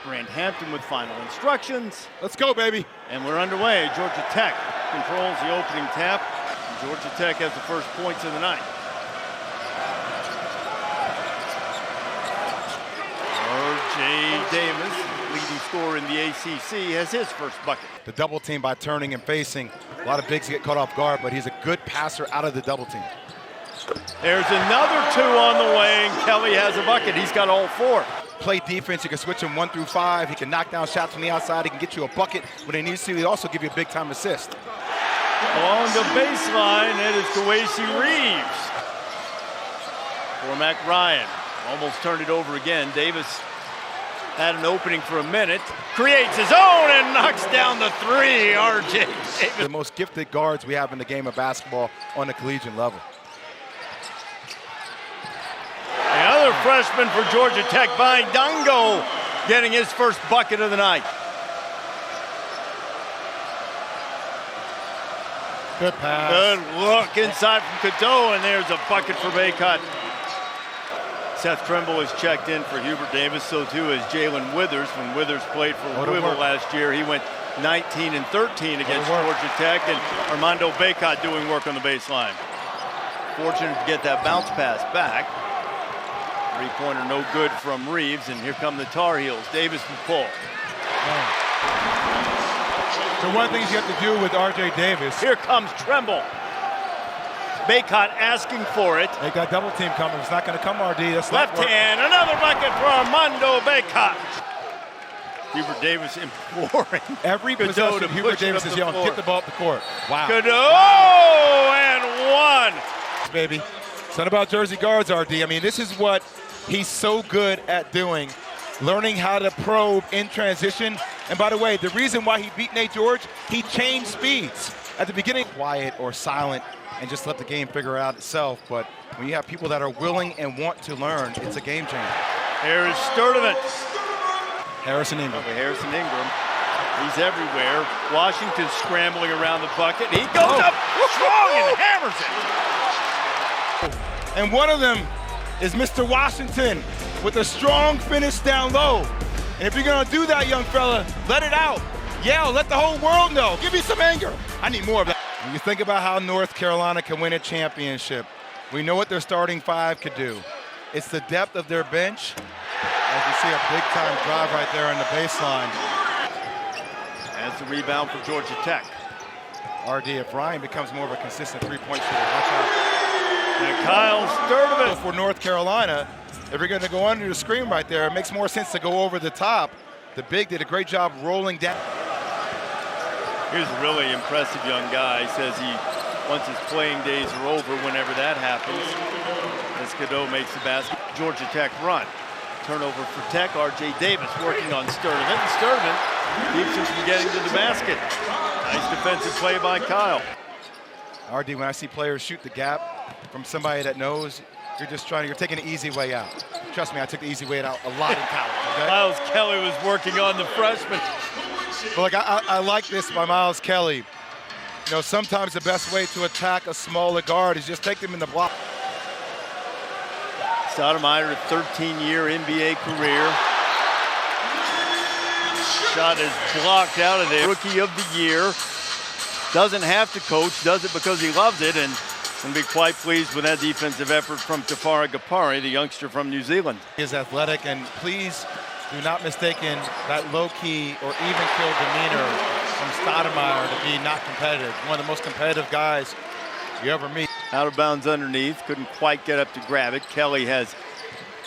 Grant Hampton with final instructions. Let's go, baby. And we're underway. Georgia Tech controls the opening tap. Georgia Tech has the first points of the night. R.J. Davis, leading scorer in the ACC, has his first bucket. The double team by turning and facing. A lot of bigs get caught off guard, but he's a good passer out of the double team. There's another two on the way, and Kelly has a bucket. He's got all four. Play defense, you can switch him 1 through 5. He can knock down shots from the outside. He can get you a bucket when he needs to. He'll also give you a big-time assist. Along the baseline, it is Kawasi Reeves. Cormac Ryan almost turned it over again. Davis had an opening for a minute, creates his own and knocks down the three. R.J. Davis. The most gifted guards we have in the game of basketball on the collegiate level. Another freshman for Georgia Tech, Dungo, getting his first bucket of the night. Good pass. Good look inside from Cadeau, and there's a bucket for Baycott. Seth Trimble is checked in for Hubert Davis, so too is Jalen Withers. When Withers played for Louisville last year, he went 19 and 13 against Georgia Tech, and Armando Baycott doing work on the baseline. Fortunate to get that bounce pass back. Three-pointer no good from Reeves, and here come the Tar Heels. Davis will pull. So one of the things you have to do with R.J. Davis. Here comes Trimble. Baycott asking for it. They got double team coming. It's not going to come, RD. That's left hand, another bucket for Armando Baycott. Hubert Davis imploring. Every possession, Hubert Davis is yelling, get the ball up the court. Wow. Cadeau and one. Baby. It's not about Jersey guards, RD. I mean, this is what he's so good at doing, learning how to probe in transition. And by the way, the reason why he beat Nate George, he changed speeds. At the beginning, quiet or silent and just let the game figure out itself. But when you have people that are willing and want to learn, it's a game changer. Here is Sturdivant. Harrison Ingram. Harrison Ingram. He's everywhere. Washington scrambling around the bucket. He goes up strong and hammers it. And one of them is Mr. Washington with a strong finish down low. And if you're gonna do that, young fella, let it out. Yell, let the whole world know. Give me some anger. I need more of that. When you think about how North Carolina can win a championship, we know what their starting five could do. It's the depth of their bench. As you see a big-time drive right there on the baseline. That's the rebound for Georgia Tech. RD, if Ryan becomes more of a consistent three-point shooter, watch out. And Kyle Sturdivant. For North Carolina, if you're going to go under the screen right there, it makes more sense to go over the top. The big did a great job rolling down. Here's a really impressive young guy. He says once his playing days are over, whenever that happens, as Cadeau makes the basket. Georgia Tech run. Turnover for Tech. R.J. Davis working on Sturdivant. And Sturdivant keeps him from getting to the basket. Nice defensive play by Kyle. RD, when I see players shoot the gap from somebody that knows, you're taking an easy way out. Trust me, I took the easy way out a lot in college. Okay? Miles Kelly was working on the freshman. But I like this by Miles Kelly. You know, sometimes the best way to attack a smaller guard is just take them in the block. Stoudemire, a 13-year NBA career. Shot is blocked out of there. Rookie of the year. Doesn't have to coach, does it because he loves it, and be quite pleased with that defensive effort from Tafari Gapari, the youngster from New Zealand. He is athletic, and please do not mistaken that low-key or even-kill demeanor from Stoudemire to be not competitive. One of the most competitive guys you ever meet. Out of bounds underneath, couldn't quite get up to grab it. Kelly has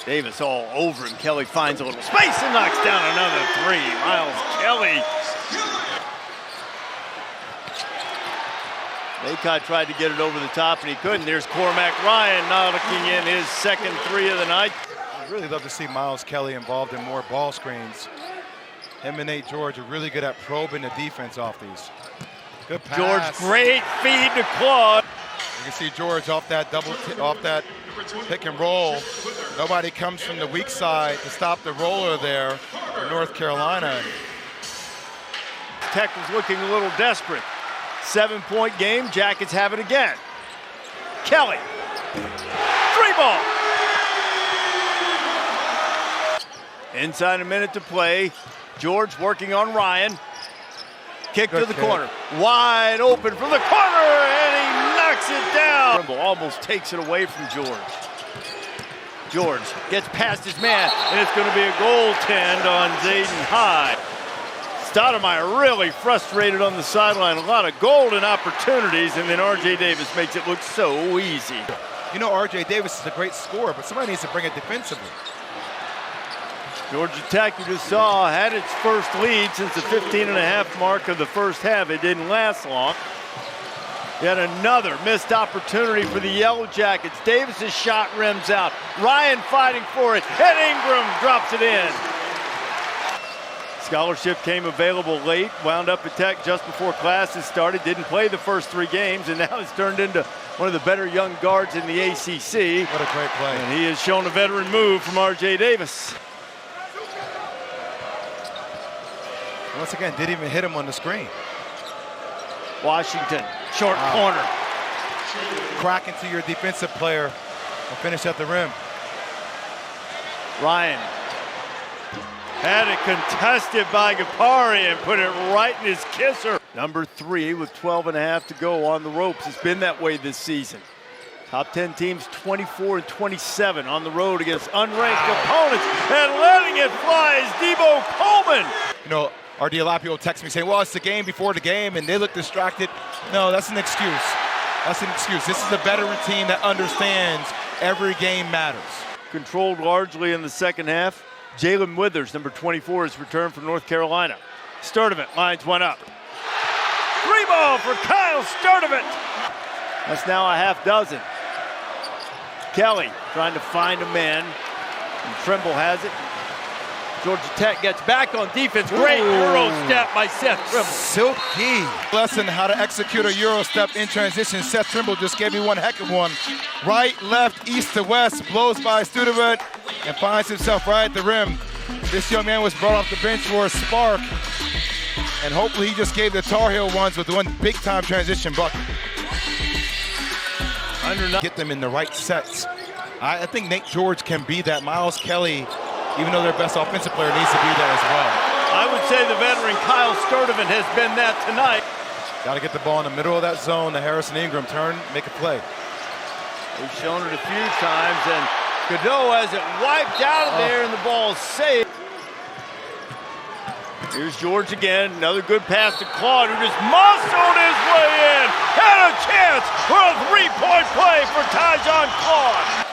Davis all over him. Kelly finds a little space and knocks down another three. Miles Kelly. Baycott tried to get it over the top and he couldn't. There's Cormac Ryan knocking in his second three of the night. I'd really love to see Miles Kelly involved in more ball screens. Him and Nate George are really good at probing the defense off these. Good pass. George, great feed to Claude. You can see George off that pick and roll. Nobody comes from the weak side to stop the roller there for North Carolina. Tech was looking a little desperate. 7-point game, Jackets have it again. Kelly, three ball. Inside a minute to play. George working on Ryan. Kick to the corner. Wide open from the corner, and he knocks it down. Trimble almost takes it away from George. George gets past his man, and it's going to be a goaltend on Zayden High. Stoudemire really frustrated on the sideline. A lot of golden opportunities, and then R.J. Davis makes it look so easy. You know, R.J. Davis is a great scorer, but somebody needs to bring it defensively. Georgia Tech, you just saw, had its first lead since the 15.5 mark of the first half. It didn't last long. Yet another missed opportunity for the Yellow Jackets. Davis's shot rims out. Ryan fighting for it, and Ingram drops it in. Scholarship came available late, wound up at Tech just before classes started, didn't play the first 3 games, and now he's turned into one of the better young guards in the ACC. What a great play. And he has shown a veteran move from R.J. Davis. Once again, didn't even hit him on the screen. Washington, short corner. Crack into your defensive player and finish at the rim. Ryan had it contested by Gapari and put it right in his kisser. Number 3 with 12.5 to go on the ropes. It's been that way this season. Top 10 teams 24 and 27 on the road against unranked opponents, and letting it fly is Debo Coleman. You know, a lot of people text me saying, well, it's the game before the game, and they look distracted. No, that's an excuse. That's an excuse. This is a veteran team that understands every game matters. Controlled largely in the second half. Jalen Withers, number 24, has returned from North Carolina. Sturdivant lines one up. 3-ball for Kyle Sturdivant. That's now a half dozen. Kelly trying to find a man. And Trimble has it. Georgia Tech gets back on defense. Great Euro step by Seth Trimble. Silky. Lesson how to execute a Euro step in transition. Seth Trimble just gave me one heck of one. Right, left, east to west. Blows by Sturdivant and finds himself right at the rim. This young man was brought off the bench for a spark. And hopefully he just gave the Tar Heel ones with one big-time transition bucket. Get them in the right sets. I think Nate George can be that. Miles Kelly, even though their best offensive player, needs to be there as well. I would say the veteran Kyle Sturdivant has been that tonight. Got to get the ball in the middle of that zone. The Harrison Ingram turn, make a play. He's shown it a few times, and Godot has it wiped out of there, and the ball is saved. Here's George again, another good pass to Claude, who just muscled his way in. Had a chance for a 3-point play for Tyjon Claude.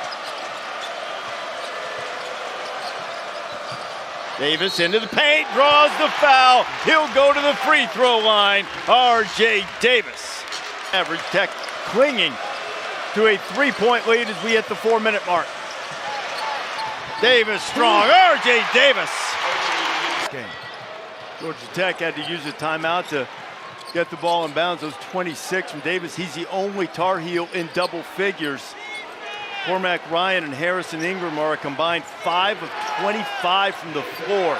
Davis into the paint, draws the foul. He'll go to the free throw line. R.J. Davis. Average Tech clinging to a 3-point lead as we hit the 4-minute mark. Davis strong. R.J. Davis. Game. Georgia Tech had to use a timeout to get the ball in bounds. Those 26 from Davis. He's the only Tar Heel in double figures. Cormac Ryan and Harrison Ingram are a combined 5 of 25 from the floor.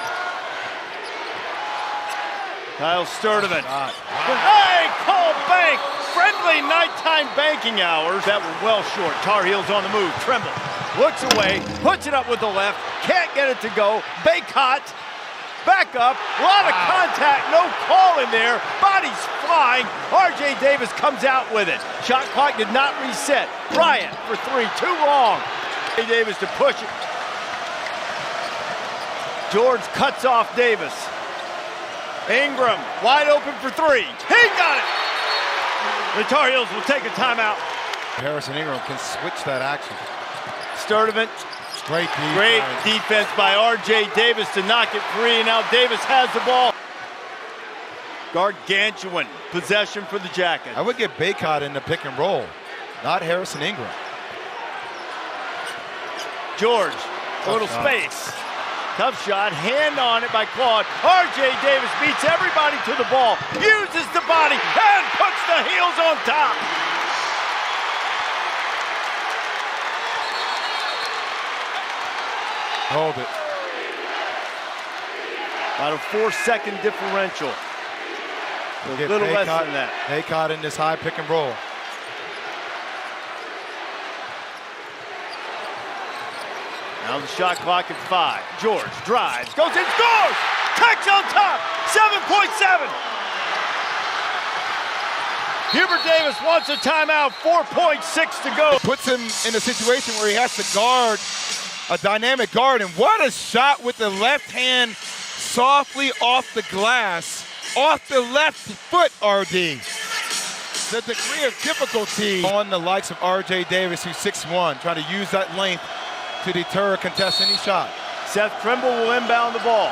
Kyle Sturdivant. Hey, call bank. Friendly nighttime banking hours. That were well short. Tar Heels on the move. Trimble looks away, puts it up with the left. Can't get it to go. Baycott. Back up, a lot of contact, no call in there. Body's flying. R.J. Davis comes out with it. Shot clock did not reset. Bryant for 3, too long. R.J. Davis to push it. George cuts off Davis. Ingram wide open for 3. He got it. The Tar Heels will take a timeout. Harrison Ingram can switch that action. Sturdivant. Great defense. Great defense by R.J. Davis to knock it free. Now Davis has the ball. Gargantuan possession for the Jackets. I would get Baycott in the pick and roll, not Harrison Ingram. George, a little space. Tough shot, hand on it by Claude. R.J. Davis beats everybody to the ball, uses the body, and puts the Heels on top. Hold it. About a 4-second differential. A little less than that. Baycott in this high pick and roll. Now the shot clock at 5. George drives, goes in, scores! Tech's on top, 7.7. Hubert Davis wants a timeout, 4.6 to go. Puts him in a situation where he has to guard a dynamic guard, and what a shot with the left hand softly off the glass, off the left foot, RD. The degree of difficulty on the likes of RJ Davis, who's 6'1", trying to use that length to deter a contest any shot. Seth Trimble will inbound the ball.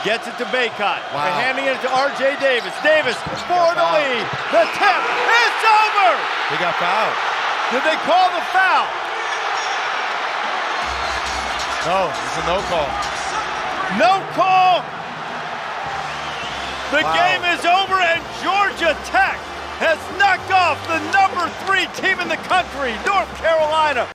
Gets it to Baycott. Wow. And handing it to RJ Davis. Davis for the lead. The tip. It's over. He got fouled. Did they call the foul? No, it's a no call. No call. The Wow. game is over, and Georgia Tech has knocked off the #3 team in the country, North Carolina.